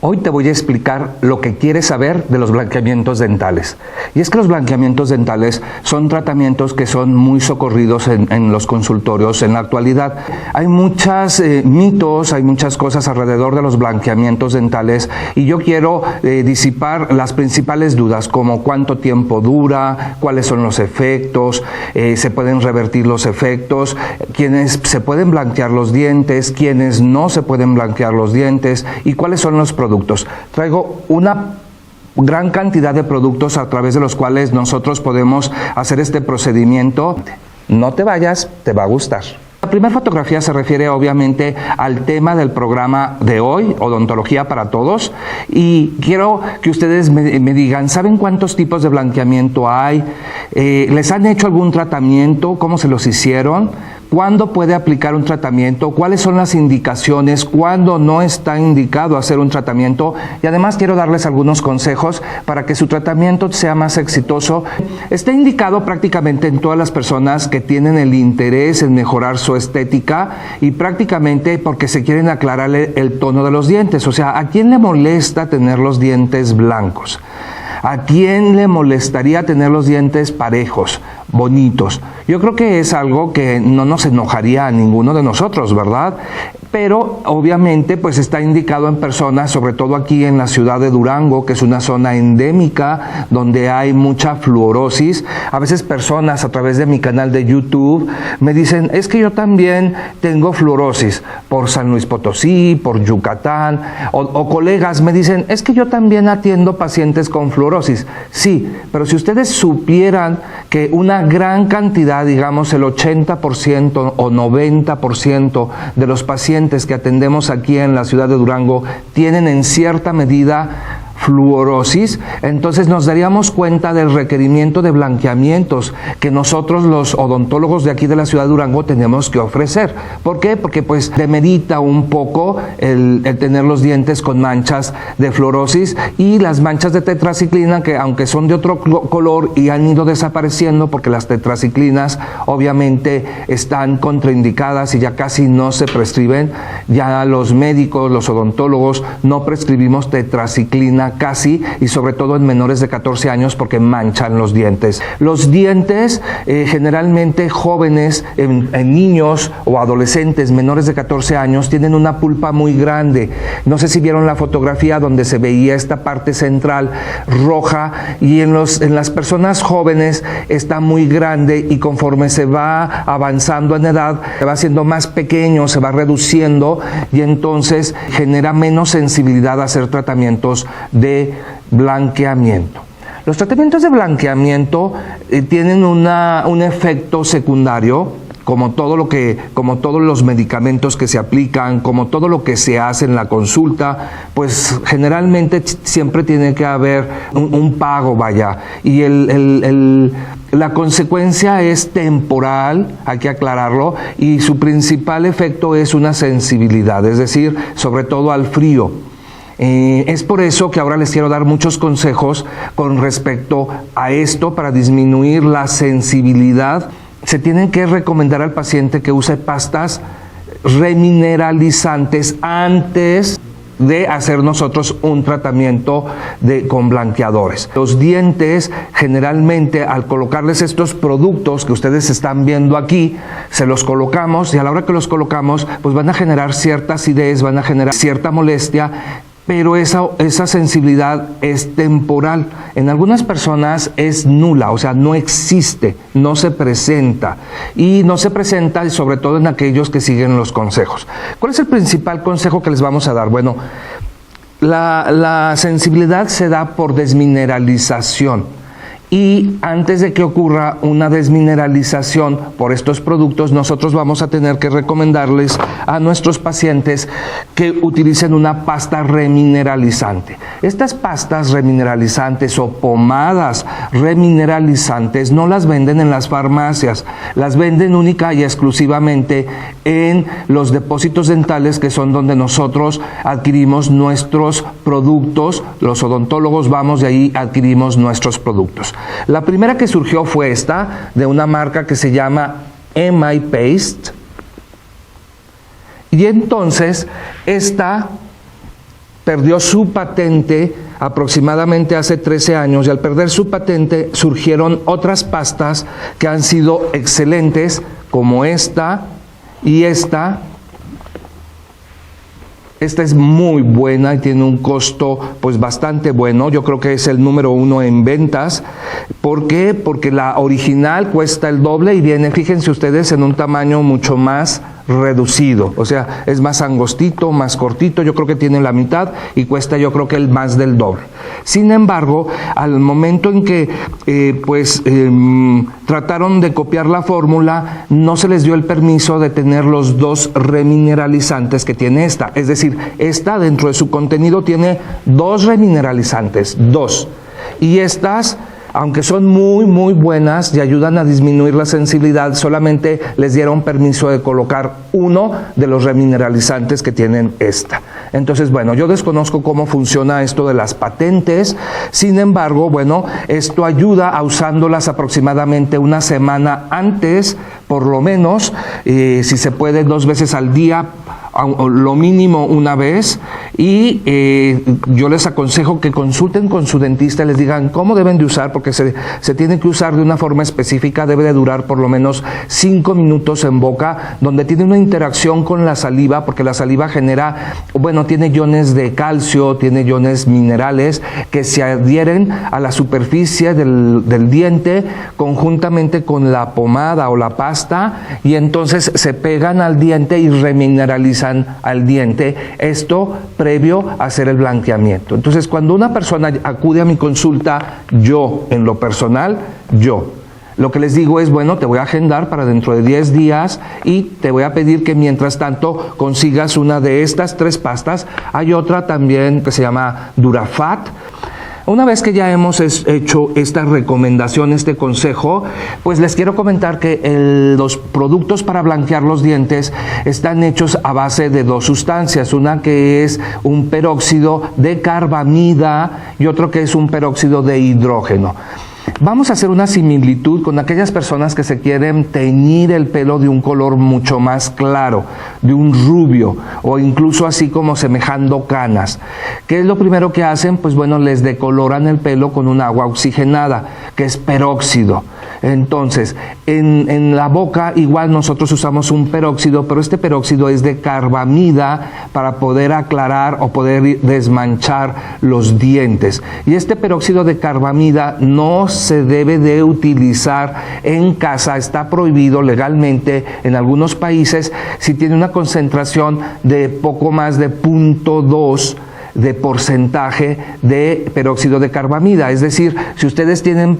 Hoy te voy a explicar lo que quieres saber de los blanqueamientos dentales. Y es que los blanqueamientos dentales son tratamientos que son muy socorridos en los consultorios en la actualidad. Hay muchos mitos, hay muchas cosas alrededor de los blanqueamientos dentales y yo quiero disipar las principales dudas, como cuánto tiempo dura, cuáles son los efectos, se pueden revertir los efectos, quiénes se pueden blanquear los dientes, quiénes no se pueden blanquear los dientes y cuáles son los productos. Traigo una gran cantidad de productos a través de los cuales nosotros podemos hacer este procedimiento. No te vayas, te va a gustar. La primera fotografía se refiere obviamente al tema del programa de hoy, Odontología para Todos, y quiero que ustedes me digan, ¿saben cuántos tipos de blanqueamiento hay? ¿Les han hecho algún tratamiento? ¿Cómo se los hicieron? ¿Cuándo puede aplicar un tratamiento? ¿Cuáles son las indicaciones? ¿Cuándo no está indicado hacer un tratamiento? Y además quiero darles algunos consejos para que su tratamiento sea más exitoso. Está indicado prácticamente en todas las personas que tienen el interés en mejorar su estética y prácticamente porque se quieren aclarar el tono de los dientes. O sea, ¿a quién le molesta tener los dientes blancos? ¿A quién le molestaría tener los dientes parejos, bonitos? Yo creo que es algo que no nos enojaría a ninguno de nosotros, ¿verdad? Pero obviamente pues está indicado en personas, sobre todo aquí en la ciudad de Durango, que es una zona endémica donde hay mucha fluorosis. A veces personas a través de mi canal de YouTube me dicen, es que yo también tengo fluorosis por San Luis Potosí, por Yucatán, o colegas me dicen, es que yo también atiendo pacientes con fluorosis. Sí, pero si ustedes supieran que una gran cantidad, digamos el 80% o 90% de los pacientes que atendemos aquí en la ciudad de Durango tienen en cierta medida fluorosis, entonces nos daríamos cuenta del requerimiento de blanqueamientos que nosotros los odontólogos de aquí de la ciudad de Durango tenemos que ofrecer. ¿Por qué? Porque pues demerita un poco el tener los dientes con manchas de fluorosis y las manchas de tetraciclina, que aunque son de otro color y han ido desapareciendo porque las tetraciclinas obviamente están contraindicadas y ya casi no se prescriben, ya los médicos, los odontólogos no prescribimos tetraciclina casi, y sobre todo en menores de 14 años porque manchan los dientes. Los dientes generalmente jóvenes, en niños o adolescentes menores de 14 años tienen una pulpa muy grande. No sé si vieron la fotografía donde se veía esta parte central roja, y en las personas jóvenes está muy grande y conforme se va avanzando en edad se va haciendo más pequeño, se va reduciendo y entonces genera menos sensibilidad a hacer tratamimientos de blanqueamiento. Los tratamientos de blanqueamiento tienen un efecto secundario, como todos los medicamentos que se aplican, como todo lo que se hace en la consulta, pues generalmente siempre tiene que haber un pago, vaya, y la consecuencia es temporal, hay que aclararlo, y su principal efecto es una sensibilidad, es decir, sobre todo al frío. Es por eso que ahora les quiero dar muchos consejos con respecto a esto para disminuir la sensibilidad. Se tienen que recomendar al paciente que use pastas remineralizantes antes de hacer nosotros un tratamiento con blanqueadores. Los dientes, generalmente, al colocarles estos productos que ustedes están viendo aquí, se los colocamos y a la hora que los colocamos, pues van a generar cierta acidez, van a generar cierta molestia, pero esa sensibilidad es temporal. En algunas personas es nula, o sea, no existe, no se presenta. Y no se presenta sobre todo en aquellos que siguen los consejos. ¿Cuál es el principal consejo que les vamos a dar? Bueno, la sensibilidad se da por desmineralización. Y antes de que ocurra una desmineralización por estos productos, nosotros vamos a tener que recomendarles a nuestros pacientes que utilicen una pasta remineralizante. Estas pastas remineralizantes o pomadas remineralizantes no las venden en las farmacias, las venden única y exclusivamente en los depósitos dentales, que son donde nosotros adquirimos nuestros productos. Los odontólogos vamos de ahí, adquirimos nuestros productos. La primera que surgió fue esta, de una marca que se llama MI Paste. Y entonces esta perdió su patente aproximadamente hace 13 años, y al perder su patente surgieron otras pastas que han sido excelentes, como esta y esta. Esta es muy buena y tiene un costo pues bastante bueno. Yo creo que es el número 1 en ventas. ¿Por qué? Porque la original cuesta el doble y viene, fíjense ustedes, en un tamaño mucho más reducido. O sea, es más angostito, más cortito. Yo creo que tiene la mitad y cuesta, yo creo que el más del doble. Sin embargo, al momento en que trataron de copiar la fórmula, no se les dio el permiso de tener los 2 remineralizantes que tiene esta. Es decir, esta dentro de su contenido tiene 2 remineralizantes, 2. Y estas, aunque son muy buenas y ayudan a disminuir la sensibilidad, solamente les dieron permiso de colocar 1 de los remineralizantes que tienen esta. Entonces, bueno, yo desconozco cómo funciona esto de las patentes. Sin embargo, bueno, esto ayuda a usándolas aproximadamente una semana antes, por lo menos, si se puede 2 veces al día, lo mínimo una vez, y yo les aconsejo que consulten con su dentista y les digan cómo deben de usar, porque se tiene que usar de una forma específica. Debe de durar por lo menos 5 minutos en boca, donde tiene una interacción con la saliva, porque la saliva genera, bueno, tiene iones de calcio, tiene iones minerales que se adhieren a la superficie del diente conjuntamente con la pomada o la pasta, y entonces se pegan al diente y remineralizan al diente, esto previo a hacer el blanqueamiento. Entonces, cuando una persona acude a mi consulta, yo, en lo personal, lo que les digo es, bueno, te voy a agendar para dentro de 10 días y te voy a pedir que mientras tanto consigas una de estas 3 pastas. Hay otra también que se llama Durafat. Una vez que ya hemos hecho esta recomendación, este consejo, pues les quiero comentar que los productos para blanquear los dientes están hechos a base de 2 sustancias. Una que es un peróxido de carbamida y otro que es un peróxido de hidrógeno. Vamos a hacer una similitud con aquellas personas que se quieren teñir el pelo de un color mucho más claro, de un rubio, o incluso así como semejando canas. ¿Qué es lo primero que hacen? Pues bueno, les decoloran el pelo con un agua oxigenada, que es peróxido. Entonces, en la boca igual nosotros usamos un peróxido, pero este peróxido es de carbamida para poder aclarar o poder desmanchar los dientes. Y este peróxido de carbamida no se debe de utilizar en casa, está prohibido legalmente en algunos países si tiene una concentración de poco más de 0.2 de porcentaje de peróxido de carbamida. Es decir, si ustedes tienen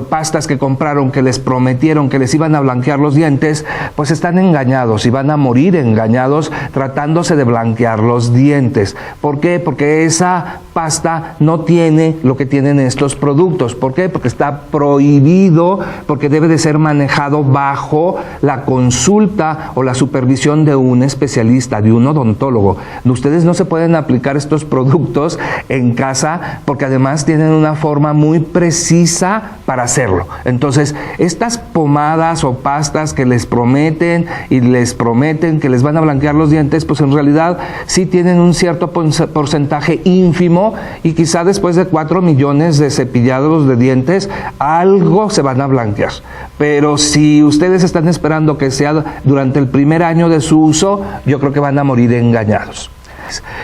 pastas que compraron que les prometieron que les iban a blanquear los dientes, pues están engañados y van a morir engañados tratándose de blanquear los dientes. ¿Por qué? Porque esa pasta no tiene lo que tienen estos productos. ¿Por qué? Porque está prohibido, porque debe de ser manejado bajo la consulta o la supervisión de un especialista, de un odontólogo. Ustedes no se pueden aplicar estos productos en casa porque además tienen una forma muy precisa para hacerlo. Entonces, estas pomadas o pastas que les prometen y les prometen que les van a blanquear los dientes, pues en realidad sí tienen un cierto porcentaje ínfimo, y quizá después de 4 millones de cepillados de dientes, algo se van a blanquear. Pero si ustedes están esperando que sea durante el primer año de su uso, yo creo que van a morir engañados.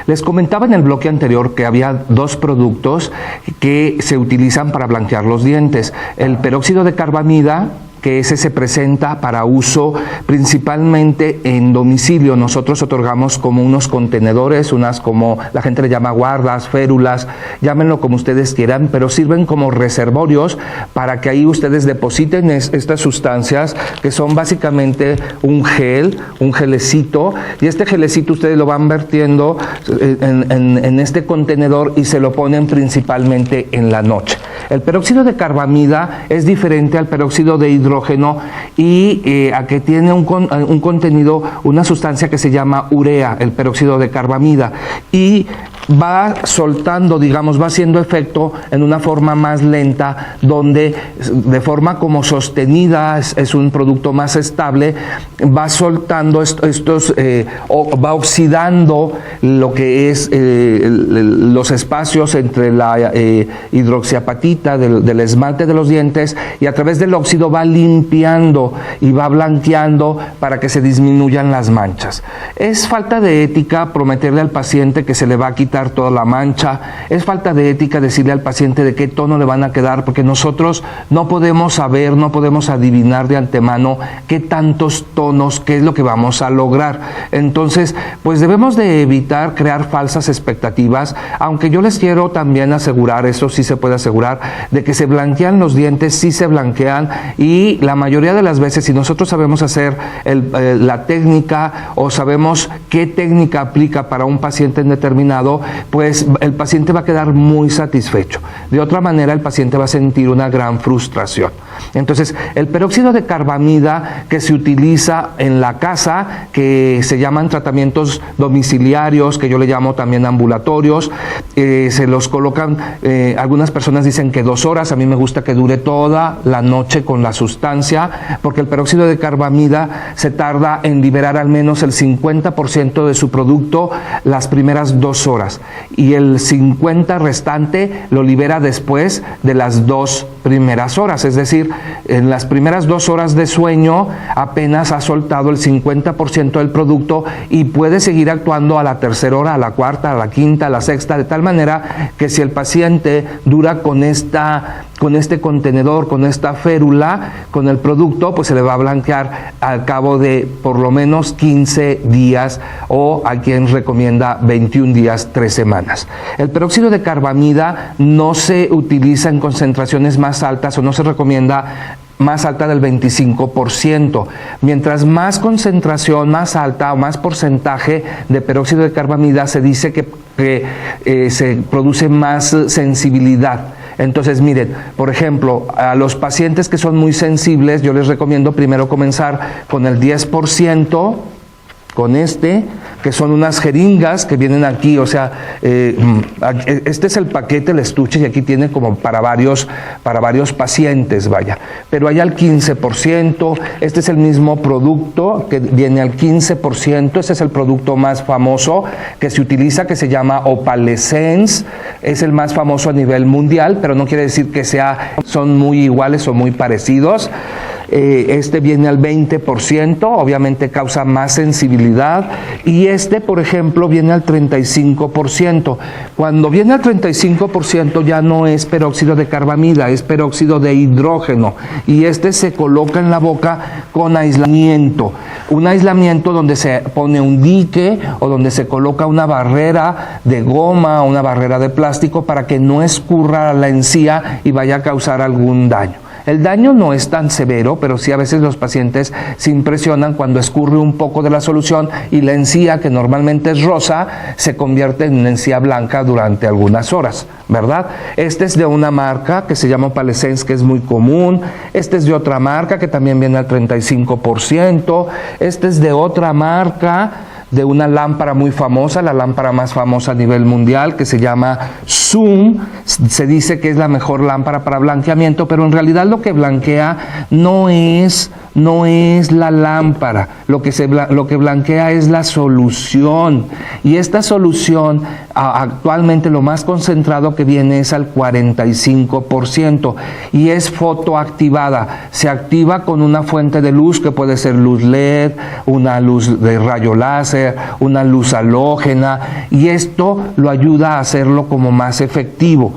Les comentaba en el bloque anterior que había 2 productos que se utilizan para blanquear los dientes. El peróxido de carbamida, que ese se presenta para uso principalmente en domicilio. Nosotros otorgamos como unos contenedores, unas como la gente le llama guardas, férulas, llámenlo como ustedes quieran, pero sirven como reservorios para que ahí ustedes depositen estas sustancias, que son básicamente un gelecito, y este gelecito ustedes lo van vertiendo en este contenedor y se lo ponen principalmente en la noche. El peróxido de carbamida es diferente al peróxido de hidrógeno y a que tiene un contenido, una sustancia que se llama urea, el peróxido de carbamida, y va soltando, digamos, va haciendo efecto en una forma más lenta, donde de forma como sostenida es un producto más estable, va soltando va oxidando lo que es los espacios entre la hidroxiapatita del esmalte de los dientes, y a través del óxido va limpiando y va blanqueando para que se disminuyan las manchas. Es falta de ética prometerle al paciente que se le va a quitar toda la mancha, es falta de ética decirle al paciente de qué tono le van a quedar, porque nosotros no podemos saber, no podemos adivinar de antemano qué tantos tonos, qué es lo que vamos a lograr. Entonces, pues debemos de evitar crear falsas expectativas, aunque yo les quiero también asegurar, eso sí se puede asegurar, de que se blanquean los dientes, sí se blanquean, y la mayoría de las veces, si nosotros sabemos hacer la técnica o sabemos qué técnica aplica para un paciente determinado, pues el paciente va a quedar muy satisfecho. De otra manera, el paciente va a sentir una gran frustración. Entonces, el peróxido de carbamida que se utiliza en la casa, que se llaman tratamientos domiciliarios, que yo le llamo también ambulatorios, se los colocan, algunas personas dicen que 2 horas, a mí me gusta que dure toda la noche con la sustancia, porque el peróxido de carbamida se tarda en liberar al menos el 50% de su producto las primeras 2 horas, y el 50% restante lo libera después de las 2 primeras horas, es decir, en las primeras 2 horas de sueño apenas ha soltado el 50% del producto y puede seguir actuando a la 3ª hora, a la 4ª, a la 5ª, a la 6ª, de tal manera que si el paciente dura con este contenedor, con esta férula, con el producto, pues se le va a blanquear al cabo de por lo menos 15 días, o a quien recomienda 21 días, 3 semanas. El peróxido de carbamida no se utiliza en concentraciones más altas, o no se recomienda más alta del 25%. Mientras más concentración, más alta o más porcentaje de peróxido de carbamida, se dice que se produce más sensibilidad. Entonces, miren, por ejemplo, a los pacientes que son muy sensibles, yo les recomiendo primero comenzar con el 10%, con que son unas jeringas que vienen aquí, o sea, este es el paquete, el estuche, y aquí tiene como para varios pacientes, vaya. Pero hay al 15%, este es el mismo producto que viene al 15%, este es el producto más famoso que se utiliza, que se llama Opalescence, es el más famoso a nivel mundial, pero no quiere decir que son muy iguales o muy parecidos. Este viene al 20%, obviamente causa más sensibilidad, y por ejemplo, viene al 35%. Cuando viene al 35% ya no es peróxido de carbamida, es peróxido de hidrógeno, y se coloca en la boca con aislamiento, un aislamiento donde se pone un dique o donde se coloca una barrera de goma o una barrera de plástico para que no escurra la encía y vaya a causar algún daño. El daño no es tan severo, pero sí a veces los pacientes se impresionan cuando escurre un poco de la solución y la encía, que normalmente es rosa, se convierte en una encía blanca durante algunas horas, ¿verdad? Este es de una marca que se llama Opalescence, que es muy común. Este es de otra marca que también viene al 35%. Este es de otra marca, de una lámpara muy famosa, la lámpara más famosa a nivel mundial, que se llama Zoom. Se dice que es la mejor lámpara para blanqueamiento, pero en realidad lo que blanquea no es la lámpara, lo que blanquea es la solución, y esta solución actualmente lo más concentrado que viene es al 45%, y es fotoactivada, se activa con una fuente de luz que puede ser luz LED, una luz de rayo láser, una luz halógena, y esto lo ayuda a hacerlo como más efectivo,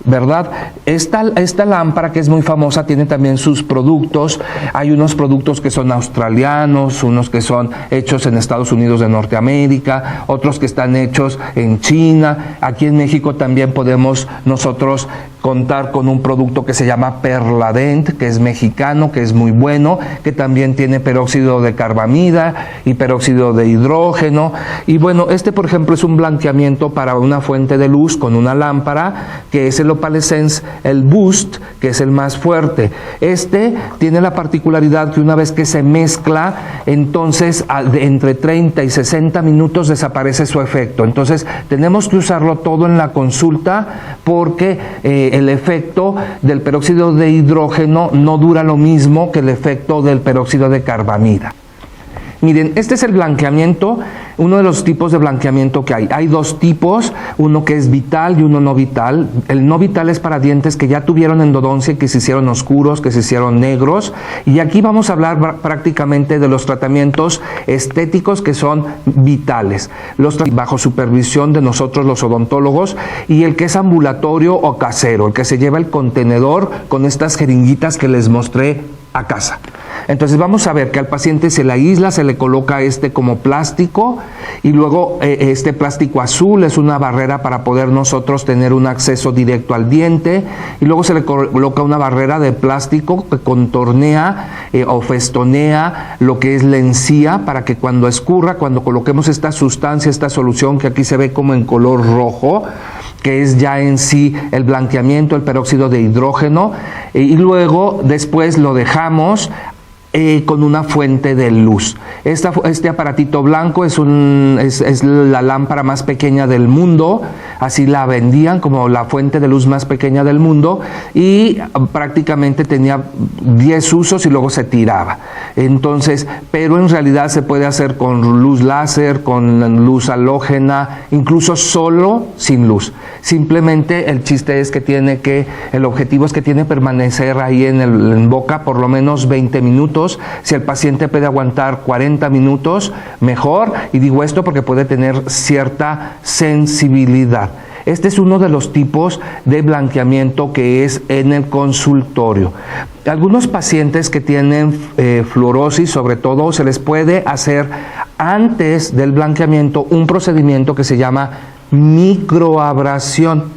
¿verdad? Esta lámpara, que es muy famosa, tiene también sus productos. Hay unos productos que son australianos, unos que son hechos en Estados Unidos de Norteamérica, otros que están hechos en China. Aquí en México también podemos nosotros contar con un producto que se llama Perladent, que es mexicano, que es muy bueno, que también tiene peróxido de carbamida y peróxido de hidrógeno. Y bueno, este por ejemplo es un blanqueamiento para una fuente de luz con una lámpara, que es el Opalescence, el Boost, que es el más fuerte. Este tiene la particularidad que una vez que se mezcla, entonces entre 30 y 60 minutos desaparece su efecto. Entonces tenemos que usarlo todo en la consulta, porque el efecto del peróxido de hidrógeno no dura lo mismo que el efecto del peróxido de carbamida. Miren, este es el blanqueamiento, uno de los tipos de blanqueamiento que hay. Hay dos tipos, uno que es vital y uno no vital. El no vital es para dientes que ya tuvieron endodoncia y que se hicieron oscuros, que se hicieron negros. Y aquí vamos a hablar prácticamente de los tratamientos estéticos que son vitales, los bajo supervisión de nosotros los odontólogos, y el que es ambulatorio o casero, el que se lleva el contenedor con estas jeringuitas que les mostré a casa. Entonces vamos a ver que al paciente se le aísla, se le coloca como plástico, y luego este plástico azul es una barrera para poder nosotros tener un acceso directo al diente, y luego se le coloca una barrera de plástico que contornea o festonea lo que es la encía, para que cuando escurra, cuando coloquemos esta sustancia, esta solución que aquí se ve como en color rojo, que es ya en sí el blanqueamiento, el peróxido de hidrógeno, y luego después lo dejamos con una fuente de luz. Este aparatito blanco es la lámpara más pequeña del mundo, así la vendían como la fuente de luz más pequeña del mundo, y prácticamente tenía 10 usos y luego se tiraba. Entonces, pero en realidad se puede hacer con luz láser, con luz halógena, incluso solo sin luz. Simplemente el chiste es que el objetivo es que tiene que permanecer ahí en boca por lo menos 20 minutos. Si el paciente puede aguantar 40 minutos, mejor. Y digo esto porque puede tener cierta sensibilidad. Este es uno de los tipos de blanqueamiento que es en el consultorio. Algunos pacientes que tienen fluorosis, sobre todo, se les puede hacer antes del blanqueamiento un procedimiento que se llama microabrasión.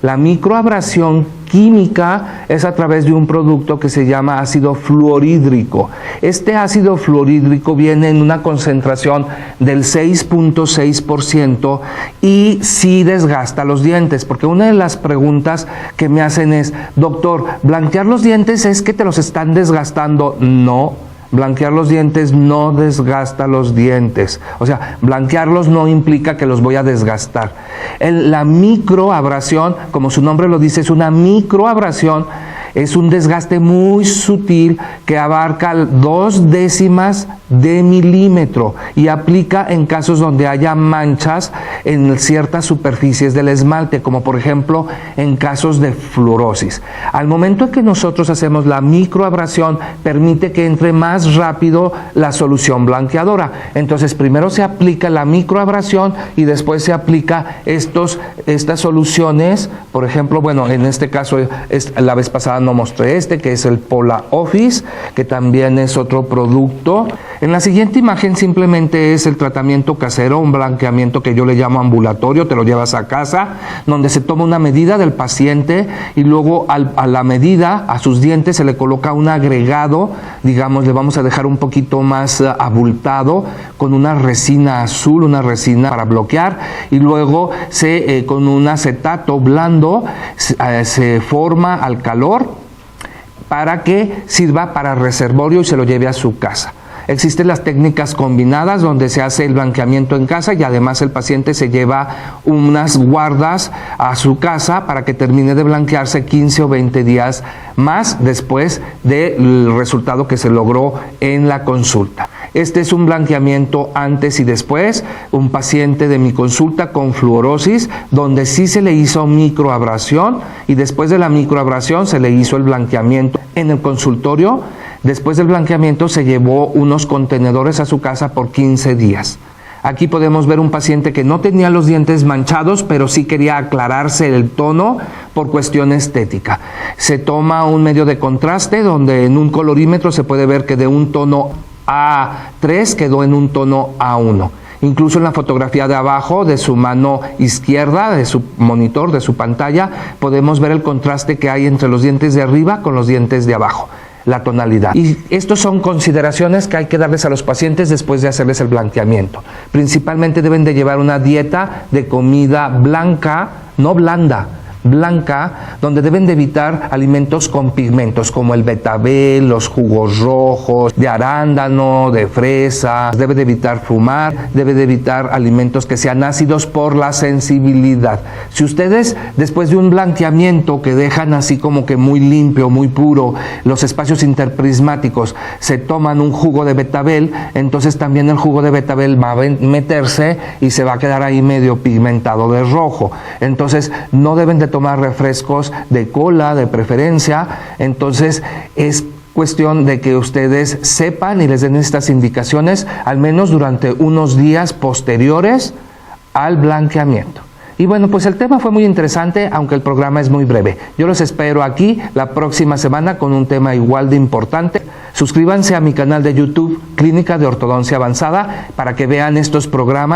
La microabrasión química es a través de un producto que se llama ácido fluorhídrico. Este ácido fluorhídrico viene en una concentración del 6.6% y sí desgasta los dientes, porque una de las preguntas que me hacen es: doctor, ¿blanquear los dientes es que te los están desgastando? No. Blanquear los dientes no desgasta los dientes. O sea, blanquearlos no implica que los voy a desgastar. La microabrasión, como su nombre lo dice, es una microabrasión. Es un desgaste muy sutil que abarca 0.2 de milímetro y aplica en casos donde haya manchas en ciertas superficies del esmalte, como por ejemplo en casos de fluorosis. Al momento en que nosotros hacemos la microabrasión, permite que entre más rápido la solución blanqueadora. Entonces primero se aplica la microabrasión y después se aplica estas soluciones. Por ejemplo, bueno, en este caso la vez pasada no mostré que es el Pola Office, que también es otro producto. En la siguiente imagen simplemente es el tratamiento casero, un blanqueamiento que yo le llamo ambulatorio. Te lo llevas a casa, donde se toma una medida del paciente y luego a la medida, a sus dientes, se le coloca un agregado, digamos, le vamos a dejar un poquito más abultado, con una resina azul, una resina para bloquear, y luego con un acetato blando se forma al calor para que sirva para reservorio y se lo lleve a su casa. Existen las técnicas combinadas donde se hace el blanqueamiento en casa y además el paciente se lleva unas guardas a su casa para que termine de blanquearse 15 o 20 días más después del resultado que se logró en la consulta. Este es un blanqueamiento antes y después, un paciente de mi consulta con fluorosis, donde sí se le hizo microabrasión y después de la microabrasión se le hizo el blanqueamiento en el consultorio. Después del blanqueamiento se llevó unos contenedores a su casa por 15 días. Aquí podemos ver un paciente que no tenía los dientes manchados, pero sí quería aclararse el tono por cuestión estética. Se toma un medio de contraste donde en un colorímetro se puede ver que de un tono A3 quedó en un tono A1. Incluso en la fotografía de abajo, de su mano izquierda, de su monitor, de su pantalla, podemos ver el contraste que hay entre los dientes de arriba con los dientes de abajo, la tonalidad. Y estas son consideraciones que hay que darles a los pacientes después de hacerles el blanqueamiento. Principalmente deben de llevar una dieta de comida blanca, no blanda, blanca, donde deben de evitar alimentos con pigmentos como el betabel, los jugos rojos, de arándano, de fresa. Debe de evitar fumar, debe de evitar alimentos que sean ácidos por la sensibilidad. Si ustedes después de un blanqueamiento que dejan así como que muy limpio, muy puro, los espacios interprismáticos, se toman un jugo de betabel, entonces también el jugo de betabel va a meterse y se va a quedar ahí medio pigmentado de rojo. Entonces no deben de tomar refrescos de cola de preferencia. Entonces es cuestión de que ustedes sepan y les den estas indicaciones al menos durante unos días posteriores al blanqueamiento. Y bueno, pues el tema fue muy interesante, aunque el programa es muy breve. Yo los espero aquí la próxima semana con un tema igual de importante. Suscríbanse a mi canal de YouTube, Clínica de Ortodoncia Avanzada, para que vean estos programas.